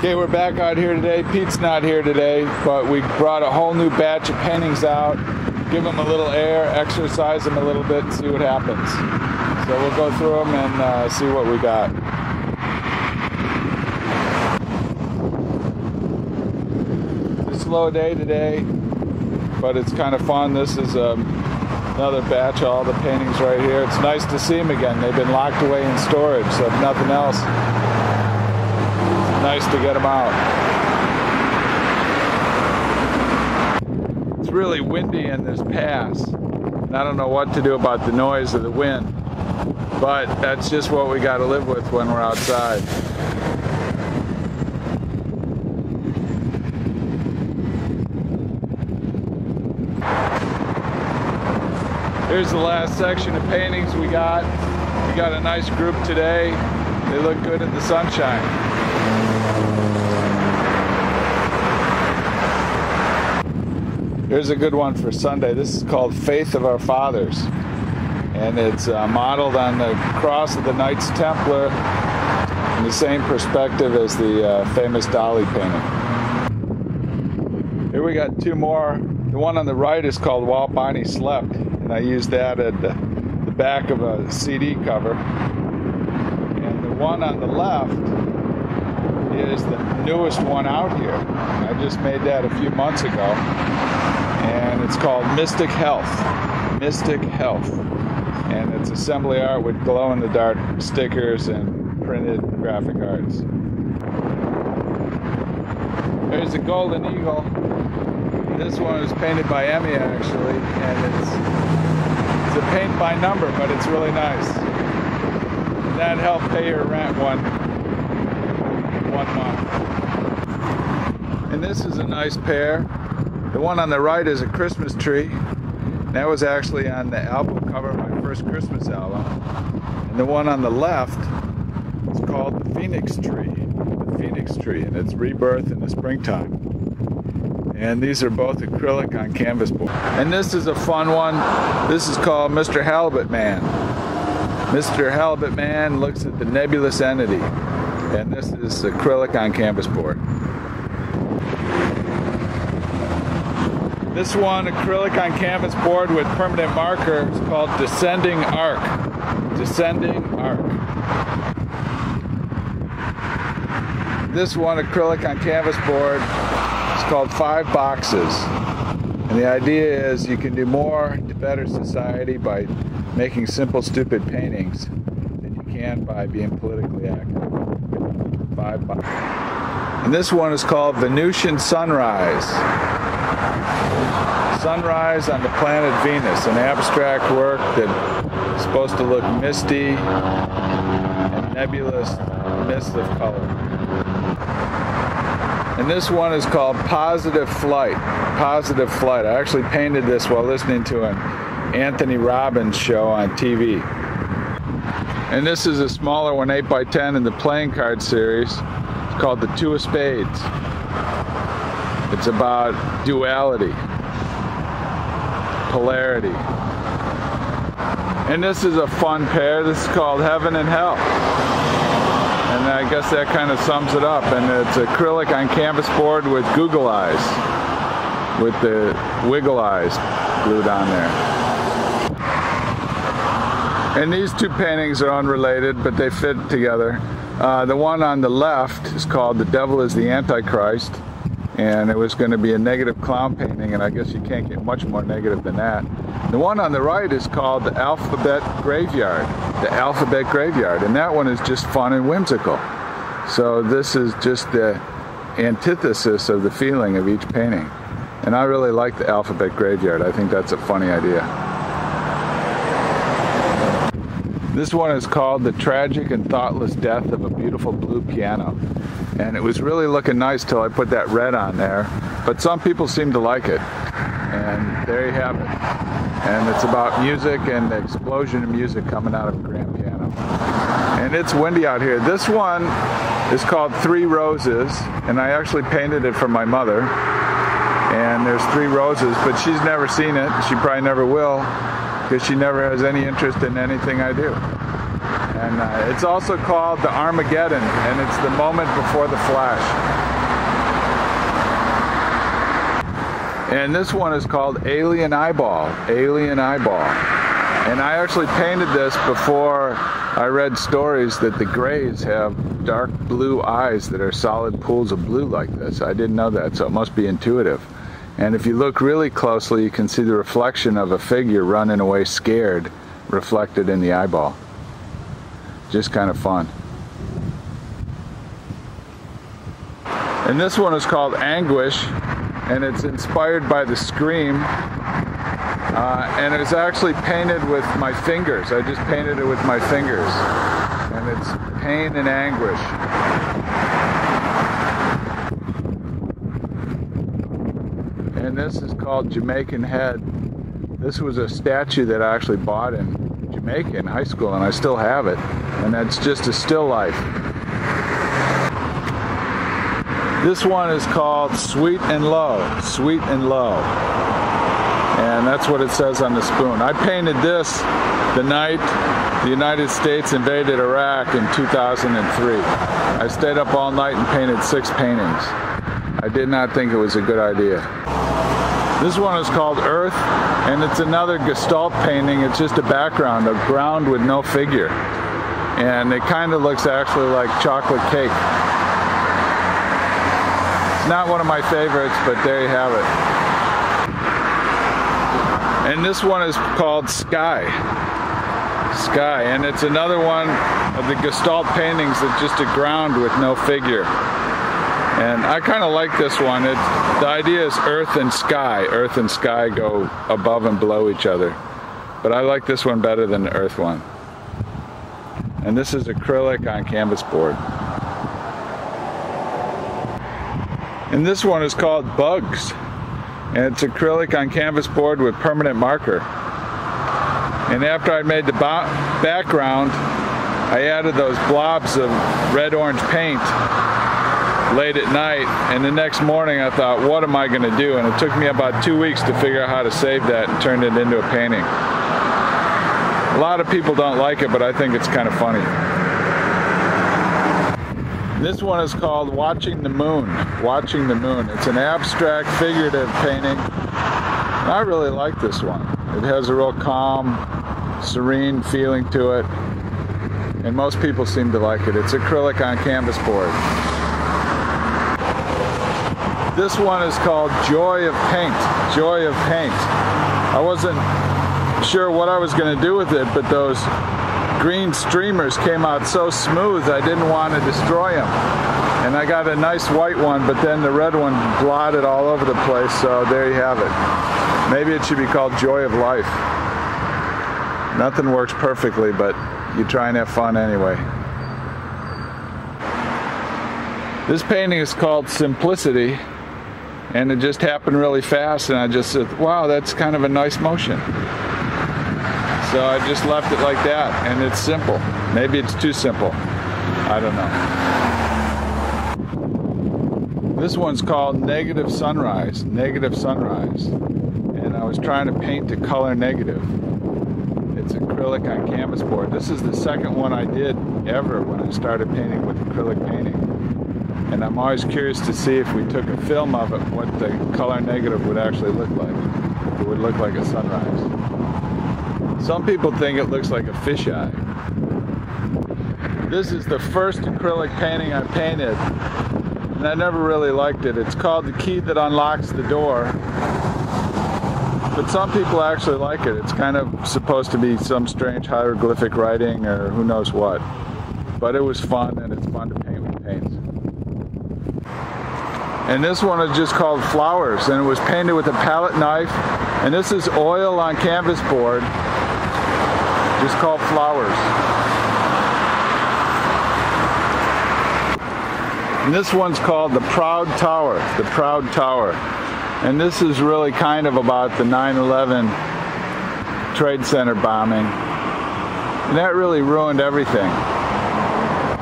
Okay, we're back out here today. Pete's not here today, but we brought a whole new batch of paintings out. Give them a little air, exercise them a little bit, and see what happens. So we'll go through them and see what we got. It's a slow day today, but it's kind of fun. This is another batch of all the paintings right here. It's nice to see them again. They've been locked away in storage, so if nothing else, it's nice to get them out. It's really windy in this pass, and I don't know what to do about the noise of the wind, but that's just what we got to live with when we're outside. Here's the last section of paintings we got. We got a nice group today. They look good in the sunshine. Here's a good one for Sunday. This is called Faith of Our Fathers. And it's modeled on the cross of the Knights Templar in the same perspective as the famous Dali painting. Here we got two more. The one on the right is called While Bonnie Slept, and I used that at the back of a CD cover. And the one on the left is the newest one out here. I just made that a few months ago, and it's called Mystic Health. Mystic Health. And it's assembly art with glow-in-the-dark stickers and printed graphic arts. There's a golden eagle. This one was painted by Emmy, actually, and it's a paint by number, but it's really nice. And that helped pay her rent one month. And this is a nice pair. The one on the right is a Christmas tree. That was actually on the album cover of my first Christmas album. And the one on the left is called the Phoenix Tree. The Phoenix Tree, and it's rebirth in the springtime. And these are both acrylic on canvas board. And this is a fun one. This is called Mr. Halibut Man. Mr. Halibut Man looks at the nebulous entity. And this is acrylic on canvas board. This one, acrylic on canvas board with permanent marker, is called Descending Arc. Descending Arc. This one, acrylic on canvas board, is called 5 Boxes. And the idea is you can do more to better society by making simple, stupid paintings than you can by being politically active. 5 Boxes. And this one is called Venusian Sunrise. Sunrise on the planet Venus, an abstract work that's supposed to look misty and nebulous, mist of color. And this one is called Positive Flight. Positive Flight. I actually painted this while listening to an Anthony Robbins show on TV. And this is a smaller one, 8x10 in the playing card series. It's called The Two of Spades. It's about duality, polarity. And this is a fun pair. This is called Heaven and Hell. And I guess that kind of sums it up. And it's acrylic on canvas board with Google eyes, with the wiggle eyes glued on there. And these two paintings are unrelated, but they fit together. The one on the left is called The Devil is the Antichrist. And it was going to be a negative clown painting, and I guess you can't get much more negative than that. The one on the right is called The Alphabet Graveyard. The Alphabet Graveyard. And that one is just fun and whimsical. So this is just the antithesis of the feeling of each painting. And I really like the Alphabet Graveyard. I think that's a funny idea. This one is called The Tragic and Thoughtless Death of a Beautiful Blue Piano. And it was really looking nice till I put that red on there. But some people seem to like it. And there you have it. And it's about music and the explosion of music coming out of a grand piano. And it's windy out here. This one is called 3 Roses. And I actually painted it for my mother. And there's 3 roses, but she's never seen it. She probably never will, because she never has any interest in anything I do. And it's also called the Armageddon, and it's the moment before the flash. And this one is called Alien Eyeball, Alien Eyeball. And I actually painted this before I read stories that the grays have dark blue eyes that are solid pools of blue like this. I didn't know that, so it must be intuitive. And if you look really closely, you can see the reflection of a figure running away scared reflected in the eyeball. Just kind of fun. And this one is called Anguish, and it's inspired by the Scream. And it's actually painted with my fingers. I just painted it with my fingers. And it's pain and anguish. And this is called Jamaican Head. This was a statue that I actually bought in Jamaica in high school, and I still have it. And that's just a still life. This one is called Sweet and Low. Sweet and Low. And that's what it says on the spoon. I painted this the night the United States invaded Iraq in 2003. I stayed up all night and painted 6 paintings. I did not think it was a good idea. This one is called Earth, and it's another Gestalt painting. It's just a background, a ground with no figure. And it kind of looks actually like chocolate cake. It's not one of my favorites, but there you have it. And this one is called Sky. Sky, and it's another one of the Gestalt paintings that's just a ground with no figure. And I kind of like this one. The idea is earth and sky. Earth and sky go above and below each other. But I like this one better than the earth one. And this is acrylic on canvas board. And this one is called Bugs. And it's acrylic on canvas board with permanent marker. And after I made the background, I added those blobs of red-orange paint late at night, and the next morning I thought, what am I going to do? And it took me about 2 weeks to figure out how to save that and turn it into a painting. A lot of people don't like it, but I think it's kind of funny. This one is called Watching the Moon. Watching the Moon. It's an abstract, figurative painting. And I really like this one. It has a real calm, serene feeling to it. And most people seem to like it. It's acrylic on canvas board. This one is called Joy of Paint. Joy of Paint. I wasn't sure what I was going to do with it, but those green streamers came out so smooth I didn't want to destroy them. And I got a nice white one, but then the red one blotted all over the place, so there you have it. Maybe it should be called Joy of Life. Nothing works perfectly, but you try and have fun anyway. This painting is called Simplicity, and it just happened really fast, and I just said, wow, that's kind of a nice motion. So I just left it like that, and it's simple. Maybe it's too simple. I don't know. This one's called Negative Sunrise. Negative Sunrise. And I was trying to paint the color negative. It's acrylic on canvas board. This is the second one I did ever when I started painting with acrylic painting. And I'm always curious to see if we took a film of it, what the color negative would actually look like. It would look like a sunrise. Some people think it looks like a fisheye. This is the first acrylic painting I painted, and I never really liked it. It's called The Key That Unlocks the Door. But some people actually like it. It's kind of supposed to be some strange hieroglyphic writing or who knows what. But it was fun, and it's fun to paint with paints. And this one is just called Flowers, and it was painted with a palette knife. And this is oil on canvas board, just called Flowers. And this one's called The Proud Tower, The Proud Tower. And this is really kind of about the 9/11 Trade Center bombing. And that really ruined everything.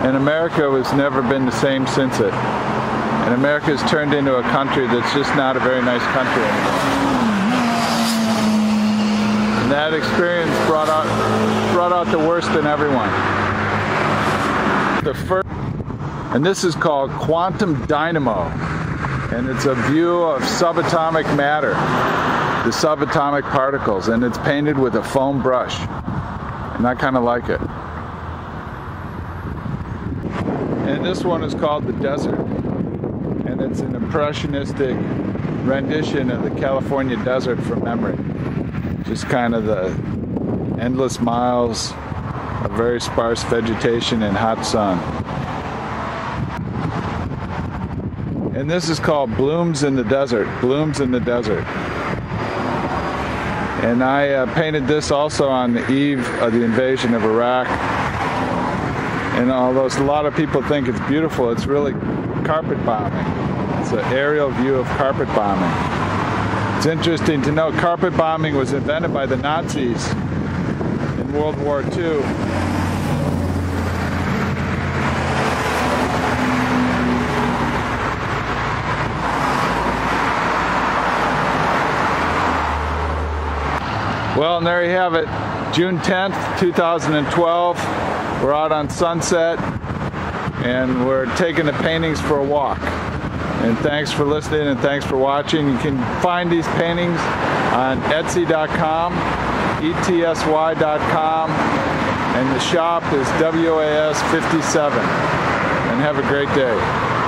And America has never been the same since it. And America has turned into a country that's just not a very nice country anymore. And that experience brought out the worst in everyone. the first, and this is called Quantum Dynamo, and it's a view of subatomic matter, the subatomic particles, and it's painted with a foam brush, and I kind of like it. And this one is called The Desert, and it's an impressionistic rendition of the California desert from memory. Just kind of the endless miles of very sparse vegetation and hot sun. And this is called Blooms in the Desert, Blooms in the Desert. And I painted this also on the eve of the invasion of Iraq. And although a lot of people think it's beautiful, it's really carpet bombing. It's an aerial view of carpet bombing. It's interesting to note carpet bombing was invented by the Nazis in World War II. Well, and there you have it, June 10th, 2012. We're out on Sunset, and we're taking the paintings for a walk. And thanks for listening, and thanks for watching. You can find these paintings on Etsy.com, ETSY.com, and the shop is WAS57. And have a great day.